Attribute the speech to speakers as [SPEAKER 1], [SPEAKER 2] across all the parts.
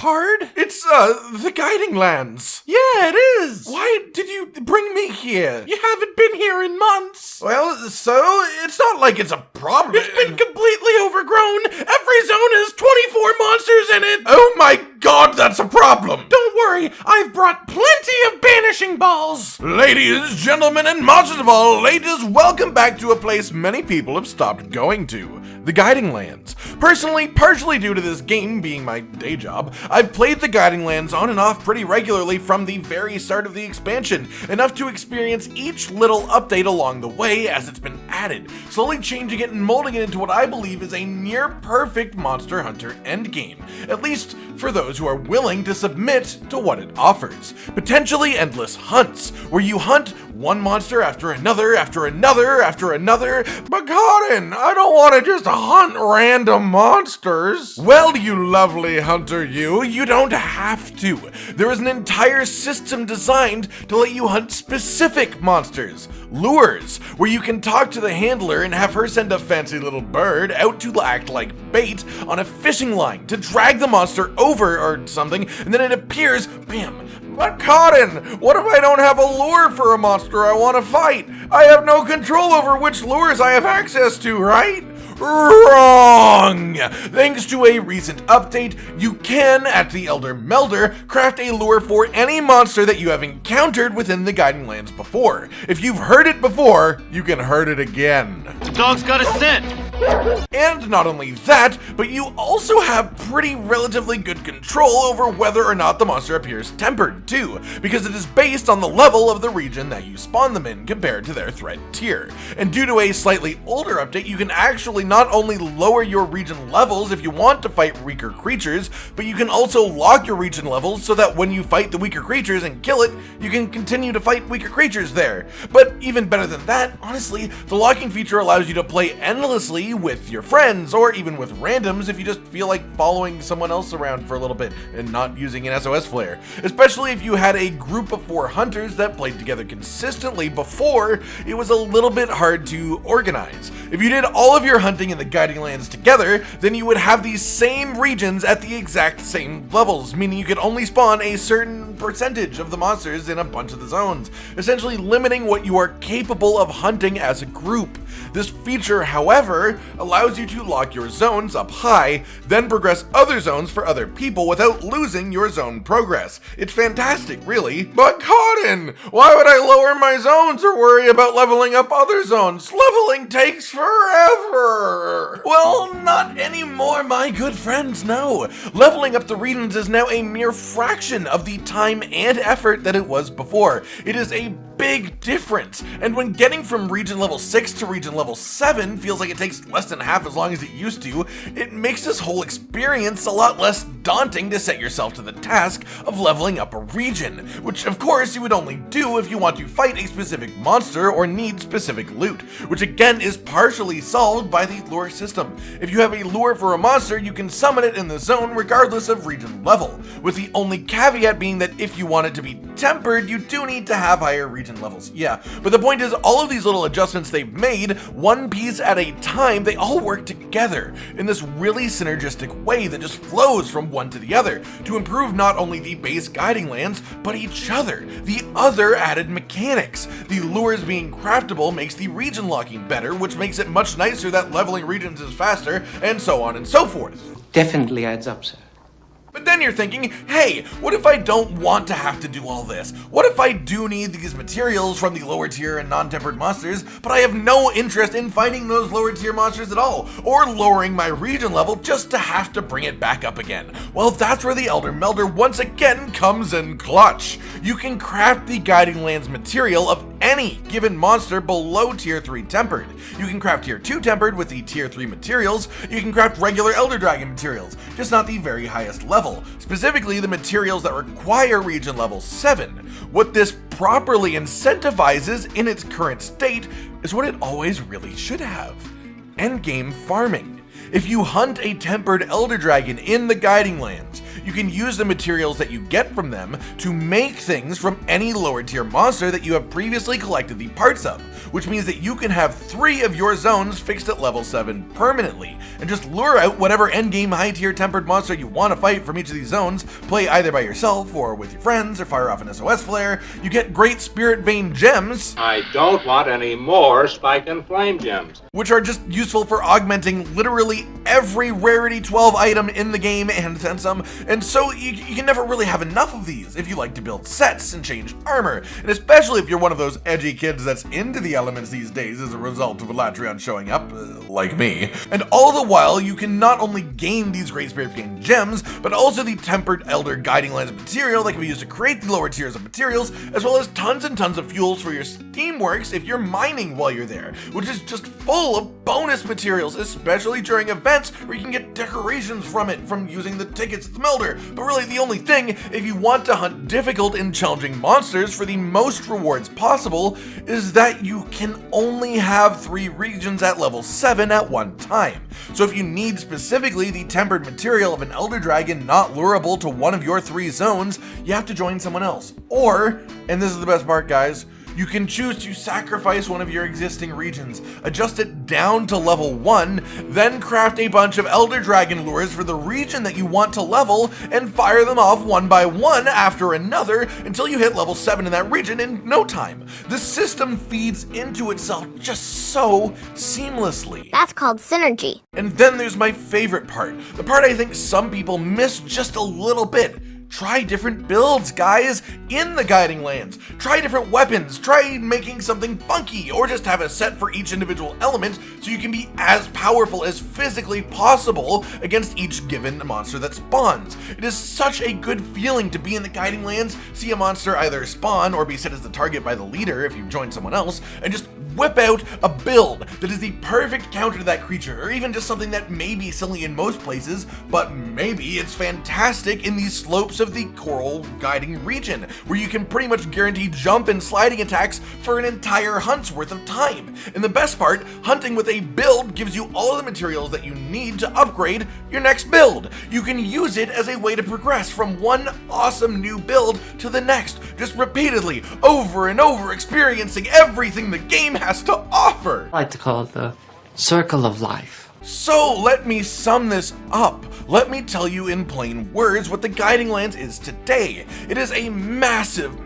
[SPEAKER 1] part?
[SPEAKER 2] It's, the Guiding Lands.
[SPEAKER 1] Yeah, it is.
[SPEAKER 2] Why did you bring me here?
[SPEAKER 1] You haven't been here in months.
[SPEAKER 2] Well, so, it's not like it's a problem.
[SPEAKER 1] It's been completely overgrown. Every zone has 24 monsters in it.
[SPEAKER 2] Oh my god, that's a problem.
[SPEAKER 1] Don't worry, I've brought plenty of banishing balls.
[SPEAKER 2] Ladies, gentlemen, and monsters of all ages, welcome back to a place many people have stopped going to, the Guiding Lands. Personally, partially due to this game being my day job, I've played the Guiding Lands on and off pretty regularly from the very start of the expansion, enough to experience each little update along the way as it's been added, slowly changing it and molding it into what I believe is a near perfect Monster Hunter Endgame, at least for those who are willing to submit to what it offers. Potentially endless hunts, where you hunt one monster after another, after another, after another. But Cotton, I don't want to just hunt random monsters. Well, you lovely hunter, you don't have to. There is an entire system designed to let you hunt specific monsters. Lures, where you can talk to the handler and have her send a fancy little bird out to act like bait on a fishing line to drag the monster over or something, and then it appears, bam. But Cotton, what if I don't have a lure for a monster I want to fight? I have no control over which lures I have access to, right? Wrong! Thanks to a recent update, you can, at the Elder Melder, craft a lure for any monster that you have encountered within the Guiding Lands before. If you've heard it before, you can hurt it again.
[SPEAKER 3] The dog's got a scent!
[SPEAKER 2] And not only that, but you also have pretty relatively good control over whether or not the monster appears tempered too, because it is based on the level of the region that you spawn them in compared to their threat tier. And due to a slightly older update, you can actually not only lower your region levels if you want to fight weaker creatures, but you can also lock your region levels so that when you fight the weaker creatures and kill it, you can continue to fight weaker creatures there. But even better than that, honestly, the locking feature allows you to play endlessly with your friends, or even with randoms if you just feel like following someone else around for a little bit and not using an SOS flare. Especially if you had a group of 4 hunters that played together consistently before, it was a little bit hard to organize. If you did all of your hunting in the Guiding Lands together, then you would have these same regions at the exact same levels, meaning you could only spawn a certain percentage of the monsters in a bunch of the zones, essentially limiting what you are capable of hunting as a group. This feature, however, allows you to lock your zones up high, then progress other zones for other people without losing your zone progress. It's fantastic, really. But Cotton, why would I lower my zones or worry about leveling up other zones? Leveling takes forever. Well, not anymore, my good friends, no. Leveling up the regions is now a mere fraction of the time and effort that it was before. It is a big difference, and when getting from region level 6 to region level 7 feels like it takes less than half as long as it used to, it makes this whole experience a lot less daunting to set yourself to the task of leveling up a region, which of course you would only do if you want to fight a specific monster or need specific loot, which again is partially solved by the lure system. If you have a lure for a monster, you can summon it in the zone regardless of region level, with the only caveat being that if you want it to be tempered, you do need to have higher region levels. Yeah, but the point is, all of these little adjustments they've made, one piece at a time, they all work together in this really synergistic way that just flows from one to the other to improve not only the base Guiding Lands, but each other, the other added mechanics. The lures being craftable makes the region locking better, which makes it much nicer that leveling regions is faster, and so on and so forth.
[SPEAKER 4] Definitely adds up, sir.
[SPEAKER 2] But then you're thinking, hey, what if I don't want to have to do all this? What if I do need these materials from the lower tier and non-tempered monsters, but I have no interest in fighting those lower tier monsters at all, or lowering my region level just to have to bring it back up again? Well, that's where the Elder Melder once again comes in clutch. You can craft the Guiding Lands material of any given monster below tier 3 tempered. You can craft tier 2 tempered with the tier 3 materials. You can craft regular Elder Dragon materials, just not the very highest level, specifically the materials that require region level 7. What this properly incentivizes in its current state is what it always really should have: endgame farming. If you hunt a tempered Elder Dragon in the Guiding Lands, you can use the materials that you get from them to make things from any lower tier monster that you have previously collected the parts of, which means that you can have 3 of your zones fixed at level 7 permanently, and just lure out whatever endgame high tier tempered monster you want to fight from each of these zones, play either by yourself or with your friends, or fire off an SOS flare. You get great Spirit Vein gems.
[SPEAKER 3] I don't want any more Spike and Flame gems,
[SPEAKER 2] which are just useful for augmenting literally every rarity 12 item in the game and then some, and so you can never really have enough of these if you like to build sets and change armor, and especially if you're one of those edgy kids that's into the elements these days as a result of Latreon showing up, like me. And all the while, you can not only gain these great Spirit Vein gems, but also the Tempered Elder Guiding Lands material that can be used to create the lower tiers of materials, as well as tons and tons of fuels for your Steamworks if you're mining while you're there, which is just full of bonus materials, especially during events where you can get decorations from it from using the tickets at the Melder. But really the only thing, if you want to hunt difficult and challenging monsters for the most rewards possible, is that you can only have 3 regions at level 7 at one time. So if you need specifically the tempered material of an Elder Dragon not lurable to one of your 3 zones, you have to join someone else. Or, and this is the best part guys, you can choose to sacrifice one of your existing regions, adjust it down to level 1, then craft a bunch of Elder Dragon lures for the region that you want to level, and fire them off one by one after another until you hit level 7 in that region in no time. The system feeds into itself just so seamlessly.
[SPEAKER 4] That's called synergy.
[SPEAKER 2] And then there's my favorite part, the part I think some people miss just a little bit. Try different builds, guys, in the Guiding Lands. Try different weapons, try making something funky, or just have a set for each individual element so you can be as powerful as physically possible against each given monster that spawns. It is such a good feeling to be in the Guiding Lands, see a monster either spawn or be set as the target by the leader if you join someone else, and just whip out a build that is the perfect counter to that creature, or even just something that may be silly in most places, but maybe it's fantastic in these slopes of the Coral Guiding region, where you can pretty much guarantee jump and sliding attacks for an entire hunt's worth of time. And the best part, hunting with a build gives you all of the materials that you need to upgrade your next build. You can use it as a way to progress from one awesome new build to the next, just repeatedly, over and over, experiencing everything the game has to offer.
[SPEAKER 5] I like to call it the circle of life.
[SPEAKER 2] So let me sum this up. Let me tell you in plain words what the Guiding Lands is today. It is a massive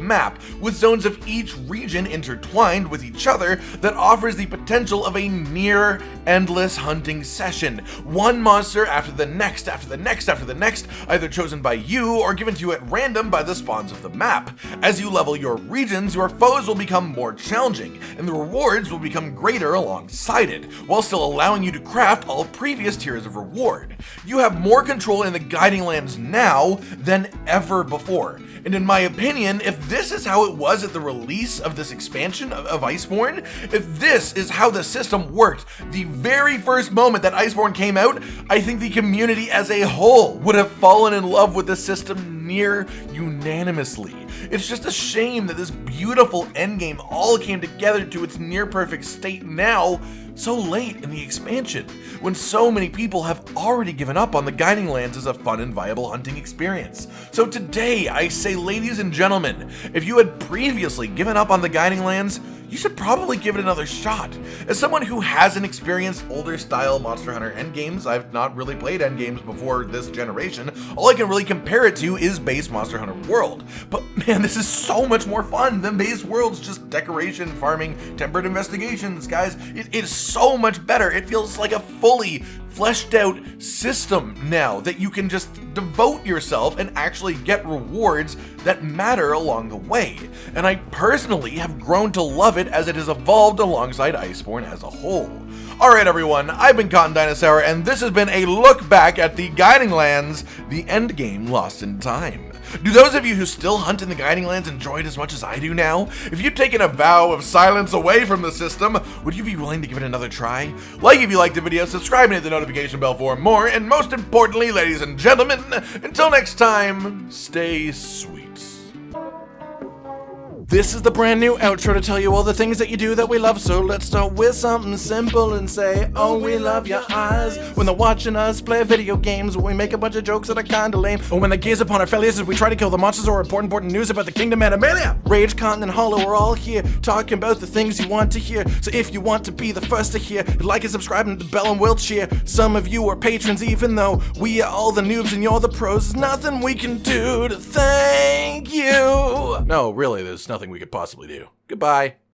[SPEAKER 2] map with zones of each region intertwined with each other that offers the potential of a near endless hunting session. One monster after the next, after the next, after the next, either chosen by you or given to you at random by the spawns of the map. As you level your regions, your foes will become more challenging, and the rewards will become greater alongside it, while still allowing you to craft all previous tiers of reward. You have more control in the Guiding Lands now than ever before. And in my opinion, if this is how it was at the release of this expansion of Iceborne, if this is how the system worked the very first moment that Iceborne came out, I think the community as a whole would have fallen in love with the system near unanimously. It's just a shame that this beautiful endgame all came together to its near perfect state now, so late in the expansion, when so many people have already given up on the Guiding Lands as a fun and viable hunting experience. So today, I say, ladies and gentlemen, if you had previously given up on the Guiding Lands, you should probably give it another shot. As someone who hasn't experienced older style Monster Hunter Endgames, I've not really played Endgames before this generation, all I can really compare it to is base Monster Hunter World. But man, this is so much more fun than base World's just decoration, farming, tempered investigations, guys. It is so much better. It feels like a fully fleshed out system now that you can just devote yourself and actually get rewards that matter along the way. And I personally have grown to love it as it has evolved alongside Iceborne as a whole. Alright everyone, I've been Cotton Dinosaur, and this has been a look back at the Guiding Lands, the endgame lost in time. Do those of you who still hunt in the Guiding Lands enjoy it as much as I do now? If you'd taken a vow of silence away from the system, would you be willing to give it another try? Like if you liked the video, subscribe and hit the notification bell for more, and most importantly, ladies and gentlemen, until next time, stay sweet. This is the brand new outro to tell you all the things that you do that we love. So let's start with something simple and say, oh, we love your eyes. When they're watching us play video games, when we make a bunch of jokes that are kinda lame, or when they gaze upon our failures as we try to kill the monsters or important news about the kingdom Animalia. Rage, Continent, Hollow, we're all here talking about the things you want to hear. So if you want to be the first to hear, like and subscribe and the bell and we'll cheer. Some of you are patrons even though we are all the noobs and you're the pros. There's nothing we can do to thank you. No, really, there's nothing we could possibly do. Goodbye.